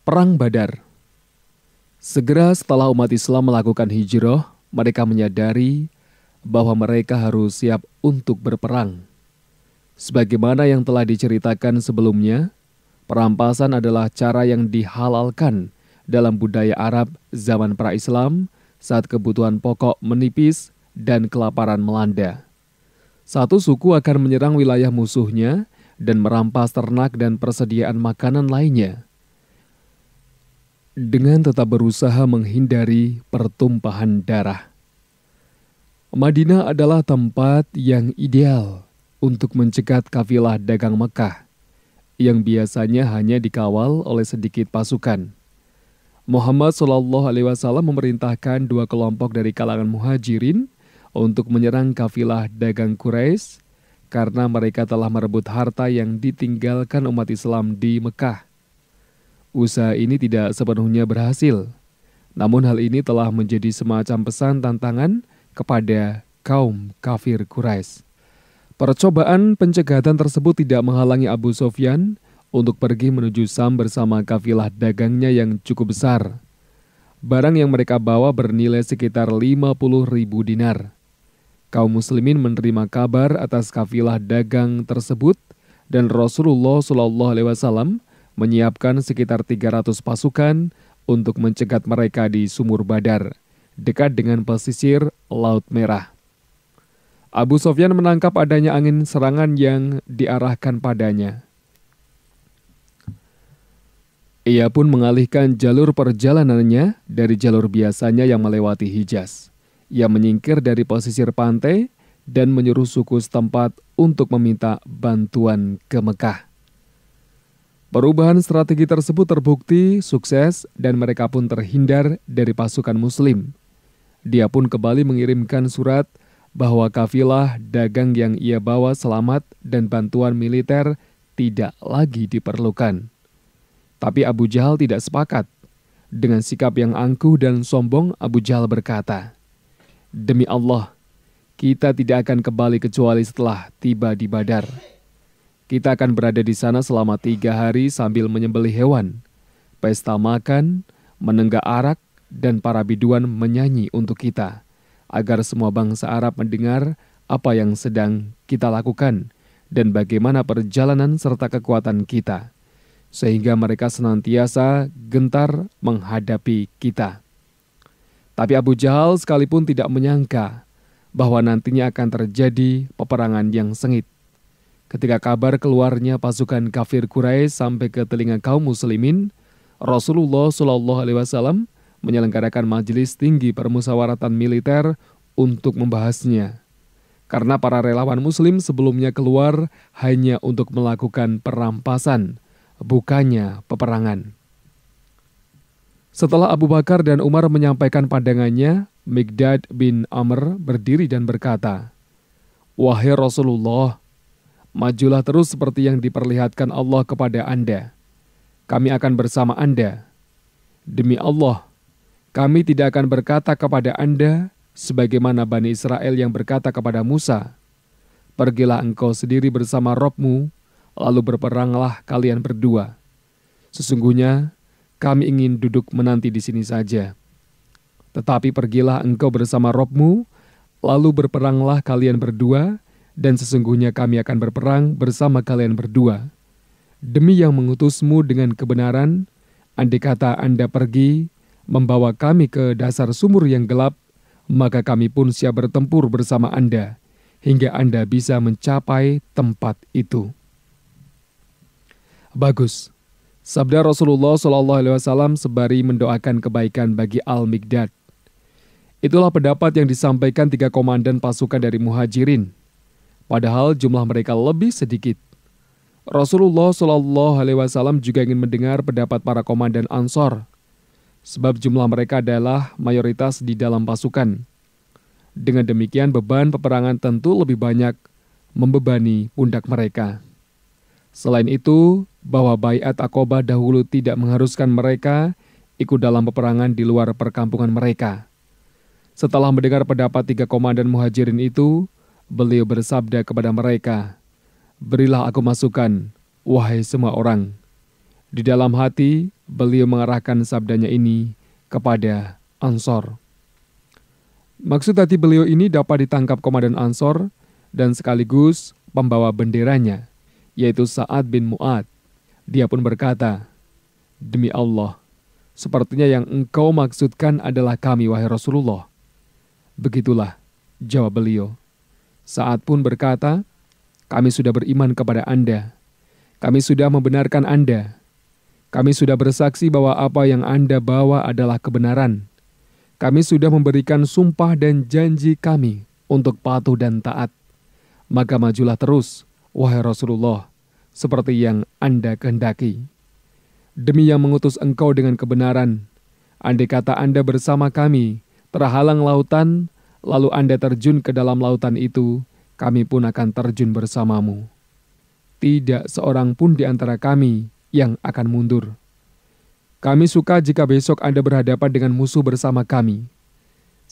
Perang Badar. Segera setelah umat Islam melakukan hijrah, mereka menyadari bahwa mereka harus siap untuk berperang. Sebagaimana yang telah diceritakan sebelumnya, perampasan adalah cara yang dihalalkan dalam budaya Arab zaman pra-Islam saat kebutuhan pokok menipis dan kelaparan melanda. Satu suku akan menyerang wilayah musuhnya dan merampas ternak dan persediaan makanan lainnya, dengan tetap berusaha menghindari pertumpahan darah. Madinah adalah tempat yang ideal untuk mencegat kafilah dagang Mekah, yang biasanya hanya dikawal oleh sedikit pasukan. Muhammad SAW memerintahkan dua kelompok dari kalangan muhajirin untuk menyerang kafilah dagang Quraisy karena mereka telah merebut harta yang ditinggalkan umat Islam di Mekah. Usaha ini tidak sepenuhnya berhasil, namun hal ini telah menjadi semacam pesan tantangan kepada kaum kafir Quraisy. Percobaan pencegatan tersebut tidak menghalangi Abu Sufyan untuk pergi menuju Sam bersama kafilah dagangnya yang cukup besar. Barang yang mereka bawa bernilai sekitar 50.000 dinar. Kaum muslimin menerima kabar atas kafilah dagang tersebut dan Rasulullah SAW menyiapkan sekitar 300 pasukan untuk mencegat mereka di Sumur Badar, dekat dengan pesisir Laut Merah. Abu Sufyan menangkap adanya angin serangan yang diarahkan padanya. Ia pun mengalihkan jalur perjalanannya dari jalur biasanya yang melewati Hijaz. Ia menyingkir dari pesisir pantai dan menyuruh suku setempat untuk meminta bantuan ke Mekah. Perubahan strategi tersebut terbukti sukses dan mereka pun terhindar dari pasukan muslim. Dia pun kembali mengirimkan surat bahwa kafilah dagang yang ia bawa selamat dan bantuan militer tidak lagi diperlukan. Tapi Abu Jahal tidak sepakat. Dengan sikap yang angkuh dan sombong, Abu Jahal berkata, "Demi Allah, kita tidak akan kembali kecuali setelah tiba di Badar. Kita akan berada di sana selama 3 hari sambil menyembelih hewan, pesta makan, menenggak arak, dan para biduan menyanyi untuk kita, agar semua bangsa Arab mendengar apa yang sedang kita lakukan dan bagaimana perjalanan serta kekuatan kita, sehingga mereka senantiasa gentar menghadapi kita." Tapi Abu Jahal sekalipun tidak menyangka bahwa nantinya akan terjadi peperangan yang sengit. Ketika kabar keluarnya pasukan kafir Quraisy sampai ke telinga kaum muslimin, Rasulullah SAW menyelenggarakan majelis tinggi permusyawaratan militer untuk membahasnya. Karena para relawan muslim sebelumnya keluar hanya untuk melakukan perampasan, bukannya peperangan. Setelah Abu Bakar dan Umar menyampaikan pandangannya, Miqdad bin Amr berdiri dan berkata, "Wahai Rasulullah, majulah terus seperti yang diperlihatkan Allah kepada Anda. Kami akan bersama Anda. Demi Allah, kami tidak akan berkata kepada Anda sebagaimana Bani Israel yang berkata kepada Musa, 'Pergilah engkau sendiri bersama Rabb-mu, lalu berperanglah kalian berdua.' Sesungguhnya kami ingin duduk menanti di sini saja. Tetapi pergilah engkau bersama Rabb-mu, lalu berperanglah kalian berdua, dan sesungguhnya kami akan berperang bersama kalian berdua. Demi yang mengutusmu dengan kebenaran, andai kata Anda pergi, membawa kami ke dasar sumur yang gelap, maka kami pun siap bertempur bersama Anda, hingga Anda bisa mencapai tempat itu." Bagus. Sabda Rasulullah SAW sembari mendoakan kebaikan bagi Al-Miqdad. Itulah pendapat yang disampaikan 3 komandan pasukan dari Muhajirin. Padahal jumlah mereka lebih sedikit. Rasulullah SAW juga ingin mendengar pendapat para komandan Ansor, sebab jumlah mereka adalah mayoritas di dalam pasukan. Dengan demikian beban peperangan tentu lebih banyak membebani pundak mereka. Selain itu, bahwa Baiat Aqobah dahulu tidak mengharuskan mereka ikut dalam peperangan di luar perkampungan mereka. Setelah mendengar pendapat 3 komandan Muhajirin itu, beliau bersabda kepada mereka, "Berilah aku masukan, wahai semua orang. Di dalam hati, Beliau mengarahkan sabdanya ini kepada Ansor. Maksud hati beliau ini dapat ditangkap komandan Ansor dan sekaligus pembawa benderanya, yaitu Sa'ad bin Mu'ad. Dia pun berkata, "Demi Allah, sepertinya yang engkau maksudkan adalah kami, wahai Rasulullah." "Begitulah," jawab beliau. Sa'ad pun berkata, "Kami sudah beriman kepada Anda. Kami sudah membenarkan Anda. Kami sudah bersaksi bahwa apa yang Anda bawa adalah kebenaran. Kami sudah memberikan sumpah dan janji kami untuk patuh dan taat. Maka majulah terus, wahai Rasulullah, seperti yang Anda kehendaki. Demi yang mengutus engkau dengan kebenaran, andai kata Anda bersama kami, terhalang lautan, lalu Anda terjun ke dalam lautan itu, kami pun akan terjun bersamamu. Tidak seorang pun di antara kami yang akan mundur. Kami suka jika besok Anda berhadapan dengan musuh bersama kami.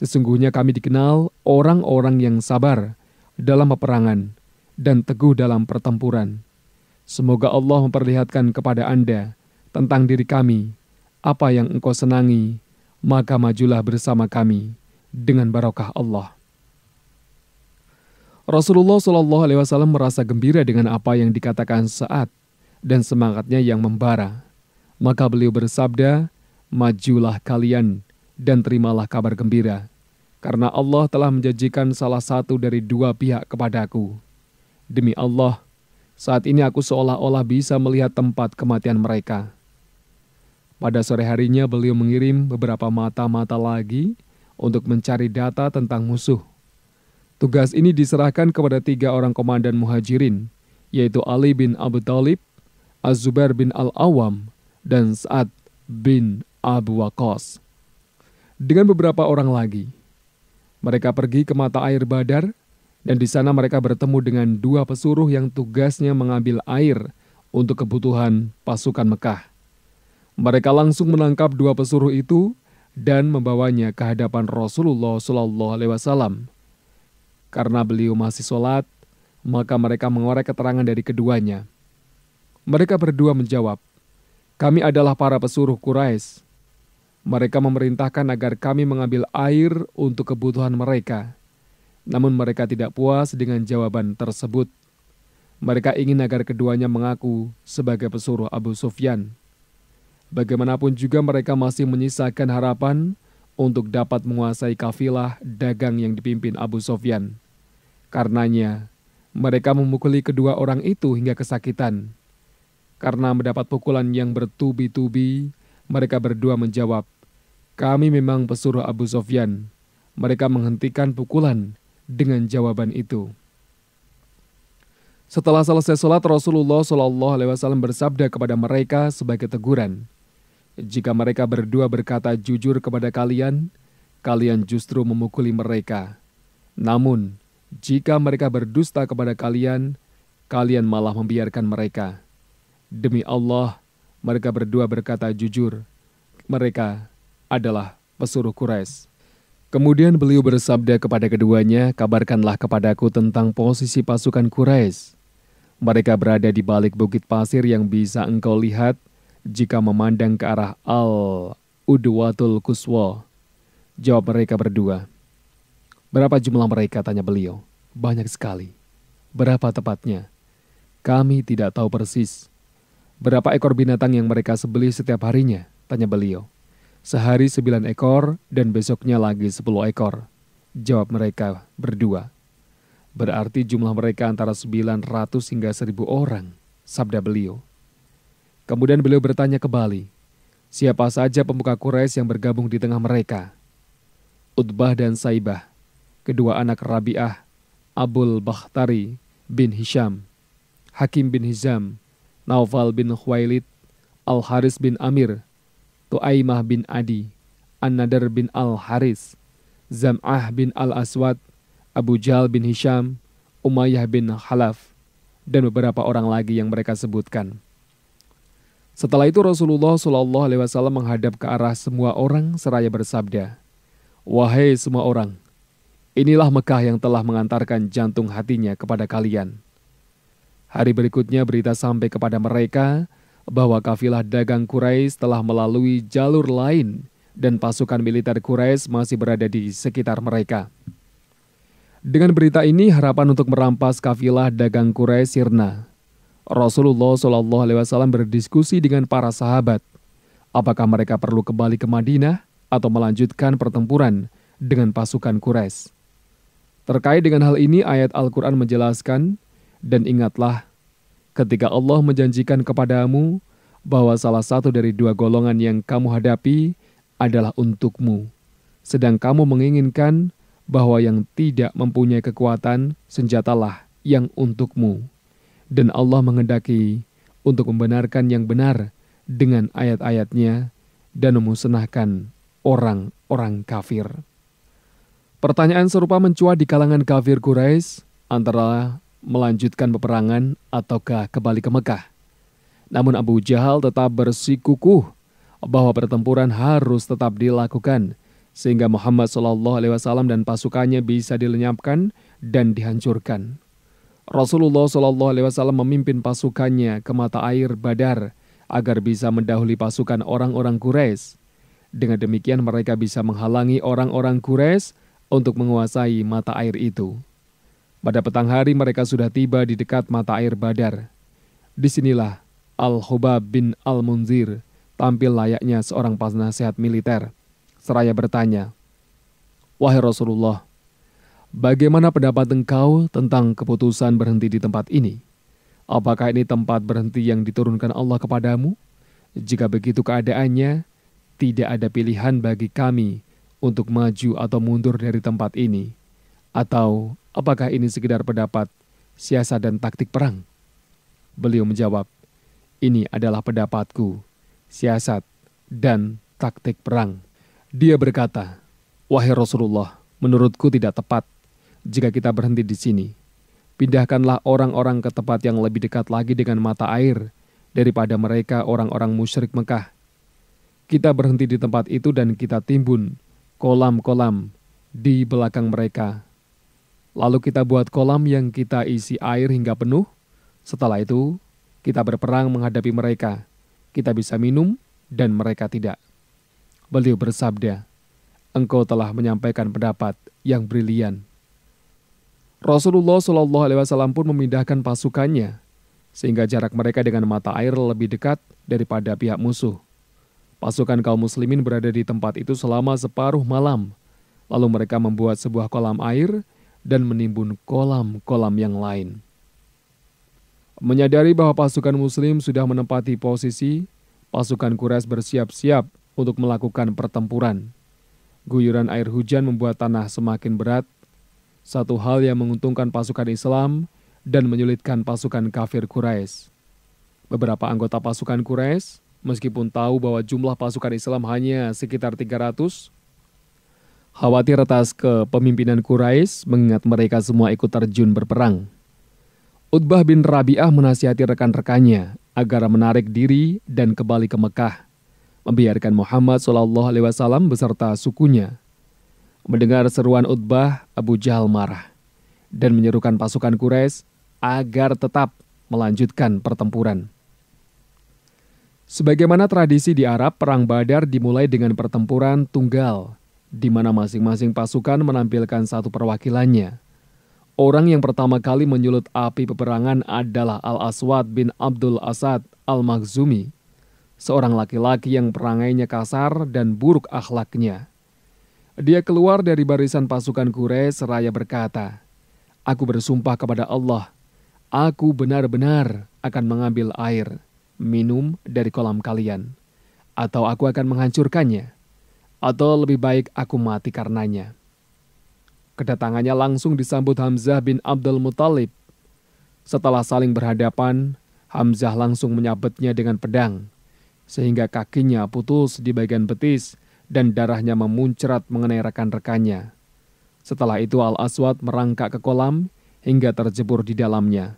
Sesungguhnya kami dikenal orang-orang yang sabar dalam peperangan dan teguh dalam pertempuran. Semoga Allah memperlihatkan kepada Anda tentang diri kami apa yang engkau senangi, maka majulah bersama kami dengan barokah Allah." Rasulullah SAW merasa gembira dengan apa yang dikatakan Sa'ad dan semangatnya yang membara. Maka beliau bersabda, "Majulah kalian dan terimalah kabar gembira, karena Allah telah menjanjikan salah satu dari dua pihak kepadaku. Demi Allah, saat ini aku seolah-olah bisa melihat tempat kematian mereka." Pada sore harinya beliau mengirim beberapa mata-mata lagi untuk mencari data tentang musuh. Tugas ini diserahkan kepada 3 orang komandan muhajirin, yaitu Ali bin Abi Thalib, Az-Zubair bin Al-Awwam, dan Sa'ad bin Abu Waqqas. Dengan beberapa orang lagi, mereka pergi ke mata air Badar, dan di sana mereka bertemu dengan 2 pesuruh yang tugasnya mengambil air untuk kebutuhan pasukan Mekah. Mereka langsung menangkap 2 pesuruh itu dan membawanya ke hadapan Rasulullah SAW. Karena beliau masih sholat, maka mereka mengorek keterangan dari keduanya. Mereka berdua menjawab, "Kami adalah para pesuruh Quraisy. Mereka memerintahkan agar kami mengambil air untuk kebutuhan mereka. Namun mereka tidak puas dengan jawaban tersebut. Mereka ingin agar keduanya mengaku sebagai pesuruh Abu Sufyan. Bagaimanapun juga mereka masih menyisakan harapan untuk dapat menguasai kafilah dagang yang dipimpin Abu Sufyan. Karenanya, mereka memukuli kedua orang itu hingga kesakitan. Karena mendapat pukulan yang bertubi-tubi, mereka berdua menjawab, 'Kami memang pesuruh Abu Sufyan.' Mereka menghentikan pukulan dengan jawaban itu. Setelah selesai sholat, Rasulullah SAW bersabda kepada mereka sebagai teguran, "Jika mereka berdua berkata jujur kepada kalian, kalian justru memukuli mereka. Namun, jika mereka berdusta kepada kalian, kalian malah membiarkan mereka. Demi Allah, mereka berdua berkata jujur. Mereka adalah pesuruh Quraisy." Kemudian beliau bersabda kepada keduanya, "Kabarkanlah kepadaku tentang posisi pasukan Quraisy. Mereka berada di balik bukit pasir yang bisa engkau lihat jika memandang ke arah Al-Udwatul Quswa." Jawab mereka berdua. "Berapa jumlah mereka?" tanya beliau. "Banyak sekali." "Berapa tepatnya?" "Kami tidak tahu persis." "Berapa ekor binatang yang mereka sembelih setiap harinya?" tanya beliau. "Sehari 9 ekor dan besoknya lagi 10 ekor. Jawab mereka berdua. "Berarti jumlah mereka antara 900 hingga 1.000 orang, sabda beliau. Kemudian beliau bertanya kembali, "Siapa saja pemuka Quraisy yang bergabung di tengah mereka?" "Utbah dan Saibah, kedua anak Rabi'ah, Abul Bakhtari bin Hisham, Hakim bin Hizam, Naufal bin Khuwailid, Al-Haris bin Amir, Tu'aimah bin Adi, An-Nadar bin Al-Haris, Zam'ah bin Al-Aswad, Abu Jahal bin Hisham, Umayyah bin Khalaf, dan beberapa orang lagi yang mereka sebutkan." Setelah itu Rasulullah SAW menghadap ke arah semua orang seraya bersabda, "Wahai semua orang, inilah Mekah yang telah mengantarkan jantung hatinya kepada kalian." Hari berikutnya berita sampai kepada mereka bahwa kafilah dagang Quraisy telah melalui jalur lain dan pasukan militer Quraisy masih berada di sekitar mereka. Dengan berita ini, harapan untuk merampas kafilah dagang Quraisy sirna. Rasulullah SAW berdiskusi dengan para sahabat, apakah mereka perlu kembali ke Madinah atau melanjutkan pertempuran dengan pasukan Quraisy. Terkait dengan hal ini, ayat Al-Quran menjelaskan, dan ingatlah ketika Allah menjanjikan kepadamu bahwa salah satu dari dua golongan yang kamu hadapi adalah untukmu, sedang kamu menginginkan bahwa yang tidak mempunyai kekuatan senjatalah yang untukmu. Dan Allah menghendaki untuk membenarkan yang benar dengan ayat-ayatnya dan memusnahkan orang-orang kafir. Pertanyaan serupa mencuat di kalangan kafir Quraisy antara melanjutkan peperangan ataukah kembali ke Mekah. Namun Abu Jahal tetap bersikukuh bahwa pertempuran harus tetap dilakukan sehingga Muhammad SAW dan pasukannya bisa dilenyapkan dan dihancurkan. Rasulullah SAW memimpin pasukannya ke mata air Badar agar bisa mendahului pasukan orang-orang Quraisy. Dengan demikian mereka bisa menghalangi orang-orang Quraisy untuk menguasai mata air itu. Pada petang hari mereka sudah tiba di dekat mata air Badar. Disinilah Al-Hubab bin Al-Munzir tampil layaknya seorang penasihat militer, seraya bertanya, "Wahai Rasulullah, bagaimana pendapat engkau tentang keputusan berhenti di tempat ini? Apakah ini tempat berhenti yang diturunkan Allah kepadamu? Jika begitu keadaannya, tidak ada pilihan bagi kami untuk maju atau mundur dari tempat ini. Atau apakah ini sekedar pendapat, siasat dan taktik perang?" Beliau menjawab, "Ini adalah pendapatku, siasat dan taktik perang." Dia berkata, "Wahai Rasulullah, menurutku tidak tepat jika kita berhenti di sini. Pindahkanlah orang-orang ke tempat yang lebih dekat lagi dengan mata air daripada mereka orang-orang musyrik Mekah. Kita berhenti di tempat itu dan kita timbun kolam-kolam di belakang mereka. Lalu kita buat kolam yang kita isi air hingga penuh. Setelah itu, kita berperang menghadapi mereka. Kita bisa minum dan mereka tidak." Beliau bersabda, "Engkau telah menyampaikan pendapat yang brilian." Rasulullah SAW pun memindahkan pasukannya, sehingga jarak mereka dengan mata air lebih dekat daripada pihak musuh. Pasukan kaum muslimin berada di tempat itu selama separuh malam, lalu mereka membuat sebuah kolam air dan menimbun kolam-kolam yang lain. Menyadari bahwa pasukan muslim sudah menempati posisi, pasukan Quraisy bersiap-siap untuk melakukan pertempuran. Guyuran air hujan membuat tanah semakin berat, satu hal yang menguntungkan pasukan Islam dan menyulitkan pasukan kafir Quraisy. Beberapa anggota pasukan Quraisy, meskipun tahu bahwa jumlah pasukan Islam hanya sekitar 300, khawatir atas kepemimpinan Quraisy mengingat mereka semua ikut terjun berperang. Utbah bin Rabi'ah menasihati rekan-rekannya agar menarik diri dan kembali ke Mekah, membiarkan Muhammad SAW beserta sukunya. Mendengar seruan Utbah, Abu Jahal marah dan menyerukan pasukan Quraisy agar tetap melanjutkan pertempuran. Sebagaimana tradisi di Arab, perang Badar dimulai dengan pertempuran tunggal, di mana masing-masing pasukan menampilkan satu perwakilannya. Orang yang pertama kali menyulut api peperangan adalah Al-Aswad bin Abdul Asad Al-Makhzumi, seorang laki-laki yang perangainya kasar dan buruk akhlaknya. Dia keluar dari barisan pasukan Quraisy seraya berkata, "Aku bersumpah kepada Allah, aku benar-benar akan mengambil air, minum dari kolam kalian, atau aku akan menghancurkannya, atau lebih baik aku mati karenanya." Kedatangannya langsung disambut Hamzah bin Abdul Muthalib. Setelah saling berhadapan, Hamzah langsung menyabetnya dengan pedang, sehingga kakinya putus di bagian betis dan darahnya memuncrat mengenai rekan-rekannya. Setelah itu Al-Aswad merangkak ke kolam hingga terjebur di dalamnya.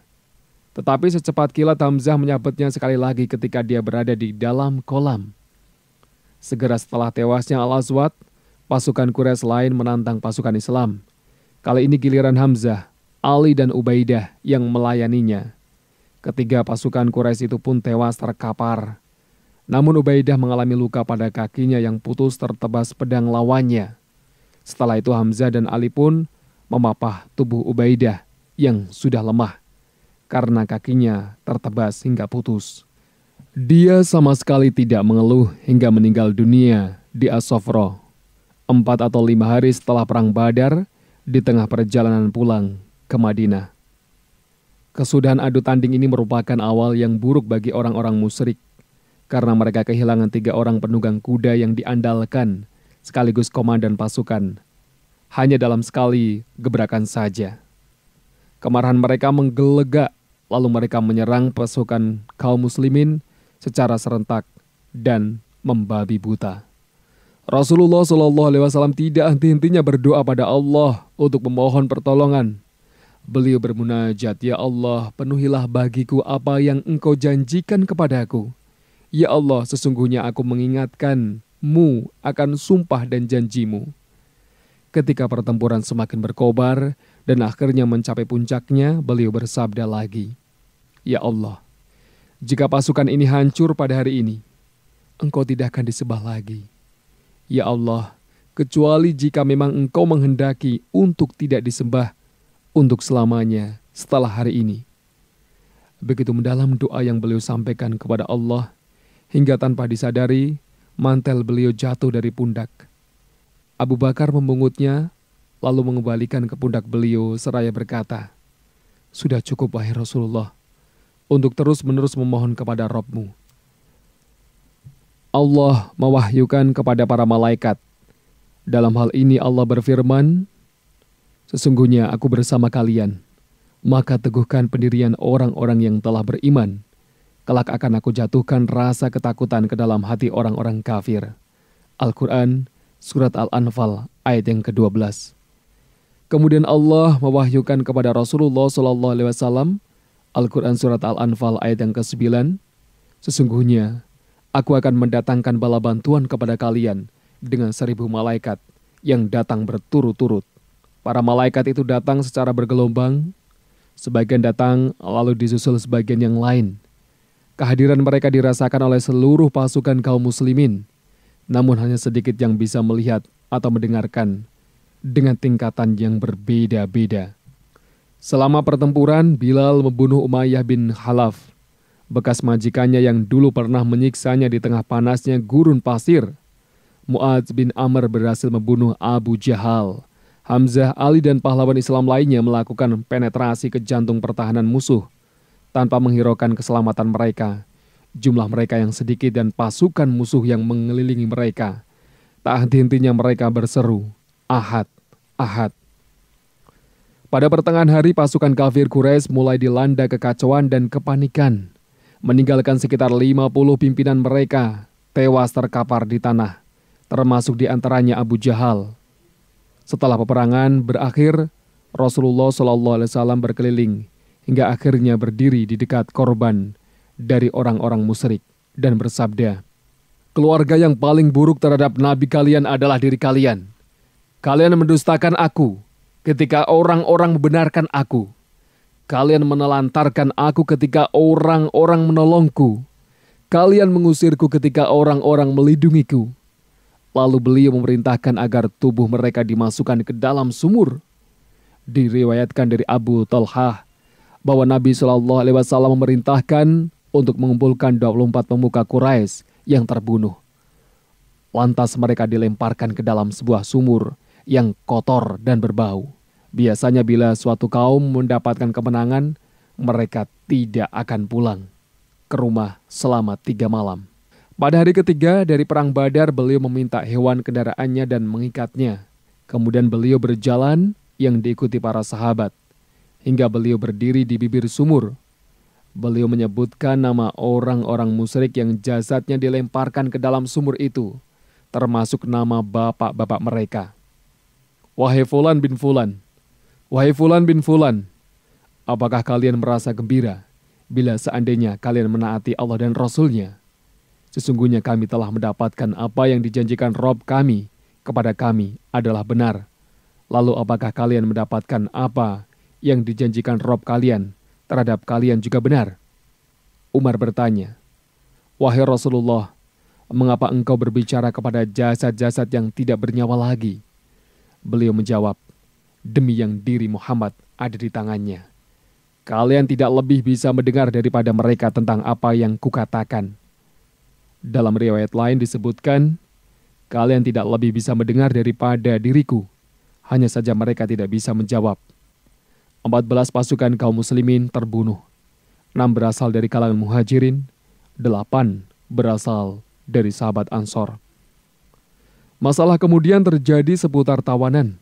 Tetapi secepat kilat Hamzah menyabetnya sekali lagi ketika dia berada di dalam kolam. Segera setelah tewasnya Al-Aswad, pasukan Quraisy lain menantang pasukan Islam. Kali ini giliran Hamzah, Ali dan Ubaidah yang melayaninya. Ketiga pasukan Quraisy itu pun tewas terkapar. Namun Ubaidah mengalami luka pada kakinya yang putus tertebas pedang lawannya. Setelah itu Hamzah dan Ali pun memapah tubuh Ubaidah yang sudah lemah karena kakinya tertebas hingga putus. Dia sama sekali tidak mengeluh hingga meninggal dunia di As-Sofra 4 atau 5 hari setelah perang Badar di tengah perjalanan pulang ke Madinah. Kesudahan adu tanding ini merupakan awal yang buruk bagi orang-orang musyrik karena mereka kehilangan 3 orang penunggang kuda yang diandalkan sekaligus komandan pasukan hanya dalam sekali gebrakan saja. Kemarahan mereka menggelegak, lalu mereka menyerang pasukan kaum muslimin secara serentak dan membabi buta. Rasulullah SAW tidak henti-hentinya berdoa pada Allah untuk memohon pertolongan. Beliau bermunajat, "Ya Allah, penuhilah bagiku apa yang Engkau janjikan kepadaku. Ya Allah, sesungguhnya aku mengingatkan-Mu akan sumpah dan janji-Mu." Ketika pertempuran semakin berkobar dan akhirnya mencapai puncaknya, beliau bersabda lagi, "Ya Allah, jika pasukan ini hancur pada hari ini, Engkau tidak akan disembah lagi. Ya Allah, kecuali jika memang Engkau menghendaki untuk tidak disembah untuk selamanya setelah hari ini." Begitu mendalam doa yang beliau sampaikan kepada Allah, hingga tanpa disadari, mantel beliau jatuh dari pundak. Abu Bakar memungutnya, lalu mengembalikan ke pundak beliau seraya berkata, "Sudah cukup wahai Rasulullah, untuk terus-menerus memohon kepada Rabb-Mu." Allah mewahyukan kepada para malaikat. Dalam hal ini Allah berfirman, "Sesungguhnya aku bersama kalian, maka teguhkan pendirian orang-orang yang telah beriman. Kelak akan aku jatuhkan rasa ketakutan ke dalam hati orang-orang kafir." Al-Quran, Surat Al-Anfal, ayat yang ke-12. Kemudian Allah mewahyukan kepada Rasulullah SAW, Al-Quran Surat Al-Anfal, ayat yang ke-9, "Sesungguhnya, aku akan mendatangkan bala bantuan kepada kalian dengan 1.000 malaikat yang datang berturut-turut." Para malaikat itu datang secara bergelombang, sebagian datang lalu disusul sebagian yang lain. Kehadiran mereka dirasakan oleh seluruh pasukan kaum muslimin, namun hanya sedikit yang bisa melihat atau mendengarkan dengan tingkatan yang berbeda-beda. Selama pertempuran, Bilal membunuh Umayyah bin Khalaf, bekas majikannya yang dulu pernah menyiksanya di tengah panasnya gurun pasir. Mu'adz bin Amr berhasil membunuh Abu Jahal. Hamzah, Ali, dan pahlawan Islam lainnya melakukan penetrasi ke jantung pertahanan musuh tanpa menghiraukan keselamatan mereka. Jumlah mereka yang sedikit dan pasukan musuh yang mengelilingi mereka. Tak henti-hentinya mereka berseru, "Ahad, Ahad." Pada pertengahan hari, pasukan kafir Quraisy mulai dilanda kekacauan dan kepanikan. Meninggalkan sekitar 50 pimpinan mereka tewas terkapar di tanah, termasuk di antaranya Abu Jahal. Setelah peperangan berakhir, Rasulullah SAW berkeliling hingga akhirnya berdiri di dekat korban dari orang-orang musyrik dan bersabda, "Keluarga yang paling buruk terhadap Nabi kalian adalah diri kalian. Kalian mendustakan aku ketika orang-orang membenarkan aku. Kalian menelantarkan aku ketika orang-orang menolongku. Kalian mengusirku ketika orang-orang melindungiku." Lalu beliau memerintahkan agar tubuh mereka dimasukkan ke dalam sumur. Diriwayatkan dari Abu Talhah bahwa Nabi SAW memerintahkan untuk mengumpulkan 24 pemuka Quraisy yang terbunuh. Lantas mereka dilemparkan ke dalam sebuah sumur yang kotor dan berbau. Biasanya bila suatu kaum mendapatkan kemenangan, mereka tidak akan pulang ke rumah selama 3 malam. Pada hari ketiga dari perang Badar, beliau meminta hewan kendaraannya dan mengikatnya. Kemudian beliau berjalan yang diikuti para sahabat, hingga beliau berdiri di bibir sumur. Beliau menyebutkan nama orang-orang musyrik yang jasadnya dilemparkan ke dalam sumur itu, termasuk nama bapak-bapak mereka. "Wahai Fulan bin Fulan, wahai Fulan bin Fulan, apakah kalian merasa gembira bila seandainya kalian menaati Allah dan Rasul-Nya? Sesungguhnya kami telah mendapatkan apa yang dijanjikan Rabb kami kepada kami adalah benar. Lalu apakah kalian mendapatkan apa yang dijanjikan Rabb kalian terhadap kalian juga benar?" Umar bertanya, "Wahai Rasulullah, mengapa engkau berbicara kepada jasad-jasad yang tidak bernyawa lagi?" Beliau menjawab, "Demi yang diri Muhammad ada di tangannya, kalian tidak lebih bisa mendengar daripada mereka tentang apa yang kukatakan." Dalam riwayat lain disebutkan, "Kalian tidak lebih bisa mendengar daripada diriku, hanya saja mereka tidak bisa menjawab." 14 pasukan kaum muslimin terbunuh. 6 berasal dari kalangan muhajirin, 8 berasal dari sahabat Ansor. Masalah kemudian terjadi seputar tawanan.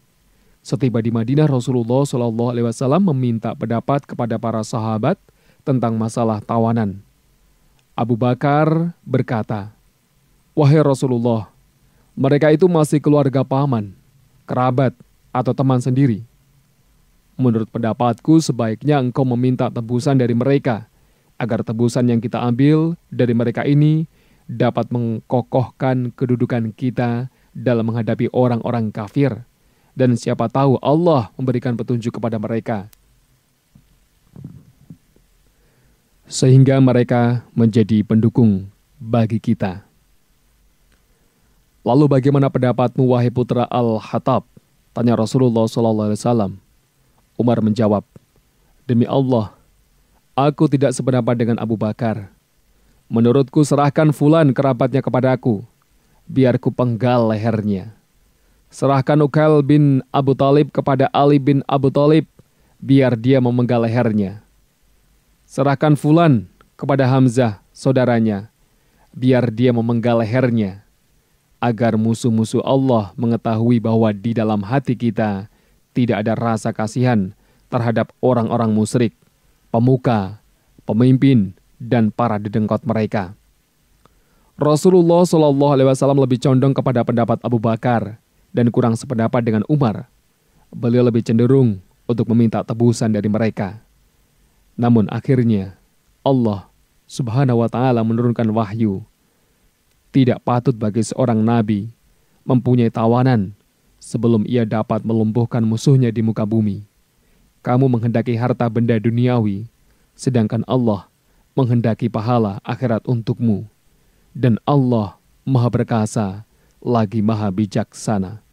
Setiba di Madinah, Rasulullah SAW meminta pendapat kepada para sahabat tentang masalah tawanan. Abu Bakar berkata, "Wahai Rasulullah, mereka itu masih keluarga paman, kerabat, atau teman sendiri. Menurut pendapatku, sebaiknya engkau meminta tebusan dari mereka, agar tebusan yang kita ambil dari mereka ini dapat mengkokohkan kedudukan kita dalam menghadapi orang-orang kafir, dan siapa tahu Allah memberikan petunjuk kepada mereka, sehingga mereka menjadi pendukung bagi kita." "Lalu bagaimana pendapatmu, wahai putra Al-Hattab?" tanya Rasulullah SAW. Umar menjawab, "Demi Allah, aku tidak sependapat dengan Abu Bakar. Menurutku serahkan fulan kerabatnya kepadaku, biar ku penggal lehernya. Serahkan Uqail bin Abu Talib kepada Ali bin Abu Talib, biar dia memenggal lehernya. Serahkan fulan kepada Hamzah, saudaranya, biar dia memenggal lehernya, agar musuh-musuh Allah mengetahui bahwa di dalam hati kita tidak ada rasa kasihan terhadap orang-orang musyrik, pemuka, pemimpin, dan para dedengkot mereka." Rasulullah SAW lebih condong kepada pendapat Abu Bakar dan kurang sependapat dengan Umar. Beliau lebih cenderung untuk meminta tebusan dari mereka. Namun akhirnya Allah Subhanahu wa Ta'ala menurunkan wahyu. Tidak patut bagi seorang nabi mempunyai tawanan sebelum ia dapat melumpuhkan musuhnya di muka bumi. Kamu menghendaki harta benda duniawi, sedangkan Allah menghendaki pahala akhirat untukmu. Dan Allah Maha Perkasa lagi Maha Bijaksana.